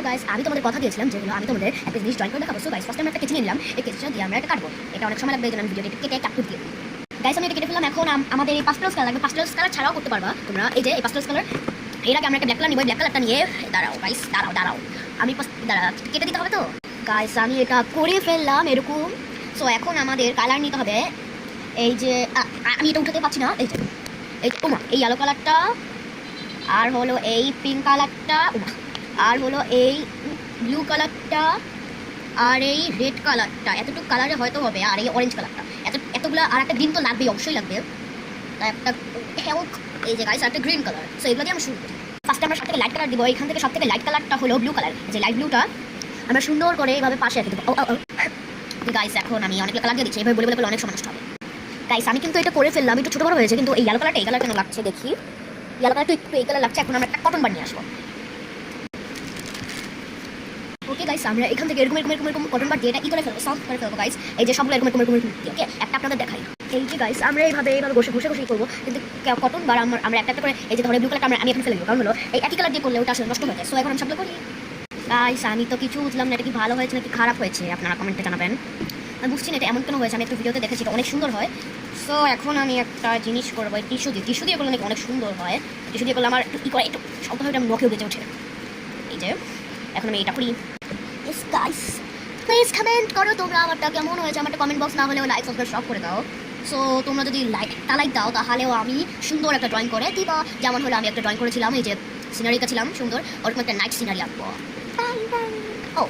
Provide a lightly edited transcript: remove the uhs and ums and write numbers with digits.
Guys আমি তোমাদের কথা দিয়েছিলাম যেগুলো আমি তোমাদের একটা জিনিস জয়েন করে দেখাবো। সো গাইস ফার্স্ট আমি একটা কেচি নিয়ে নিলাম, এই কেচিটা দিয়ে আমরা এটা কাটবো। এটা অনেক সময় লাগবে, এই জন্য আমি ভিডিওটা কেটে ক্যাপচার দিয়ে দিই। গাইস আমি এটা কেটে ফেললাম। এখন আমাদের এই পাস্টেল কালার লাগবে। পাস্টেল কালার ছাড়াও করতে পারবা তোমরা। এই যে এই পাস্টেল কালার, এর আগে আমরা একটা ব্ল্যাক কালার নিব। ব্ল্যাক কালারটা নিয়ে দাঁড়াও গাইস, দাঁড়াও আমি কেটে দিতে হবে। তো গাইস আমি এটা করে ফেললাম এরকম। সো এখন আমাদের কালার নিতে হবে। এই যে আমি এটা উঠাতে পারছি না। এই যে এই এই ইয়েলো কালারটা, আর হলো এই পিঙ্ক কালারটা, আর হলো এই ব্লু কালারটা, আর এই রেড কালারটা। এতটুকু কালারে হয়তো হবে। আর এই অরেঞ্জ কালারটা, এতগুলো। আর একটা গ্রিন তো লাগবেই, অবশ্যই লাগবে। একটা হেল্ক, এই যে গাইস একটা গ্রিন কালার। সো এগুলো দিয়ে আমরা শুরু করি। ফার্স্টে আমরা সব থেকে লাইট কালার দিব। এখান থেকে সব থেকে লাইট কালারটা হলো ব্লু কালার। যে লাইট ব্লুটা আমরা সুন্দর করে এইভাবে পাশে রেখে দেবো। গাইস এখন আমি অনেকগুলো কালার দিয়ে দিচ্ছি, এইভাবে বলে অনেক সময় নষ্ট হবে। গাইস আমি কিন্তু এটা করে ফেললাম, একটু ছোটো বড় হয়েছে, কিন্তু এই ইয়েলো কালারটা এই কালার কেন লাগছে দেখি। ইয়েলো কালারটা একটু এই কালার লাগছে। এখন আমরা একটা কটন বার নিয়ে আসবো। ওকে গাইস আমরা এখান থেকে এরকম কটন বার দিয়ে এটা করে ফেলবো, সফট করে ফেলবো গাইস। এই যে সবগুলো এরকম ওকে একটা আপনাদের দেখাই। এই যে গাইস আমরা এইভাবে ঘষে করবো, কিন্তু কটন বার আমরা একটা করে, এই যে ধরে ব্লু কালারটা আমি এখন ফেলে দেবো, কারণ হলো এই একই কালার দিয়ে করলে ওটা আসলে নষ্ট হয়ে যায়। সো এখন আমি সবগুলো করি। গাইস আমি তো কিছু বুঝলাম না, এটা কি ভালো হয়েছে নাকি খারাপ হয়েছে, আপনারা কমেন্টে জানাবেন। আমি বুঝছি না এটা এমন কেন হয়েছে। আমি একটু ভিডিওতে দেখেছি এটা অনেক সুন্দর হয়। সো এখন আমি একটা জিনিস করবো, টিস্যু দিয়ে করলে নাকি অনেক সুন্দর হয়। টিস্যু দিয়ে করলে আমার একটু শব্দ হয়, আমি নখেও বেঁচে ওঠে। এই যে এখন আমি এটা করি। গাইস প্লিজ কমেন্ট করো তোমরা আমারটা কেমন হয়েছে। আমারটা কমেন্ট বক্স না হলেও লাইক সাবস্ক্রাইব সব করে দাও। সো তোমরা যদি লাইক দাও তাহলেও আমি সুন্দর একটা ড্রয়িং করে দিবা। যেমন হলো আমি একটা ড্রয়িং করেছিলাম, এই যে সিনারিটা ছিলাম সুন্দর, ওরকম একটা নাইট সিনারি আঁকবো। ও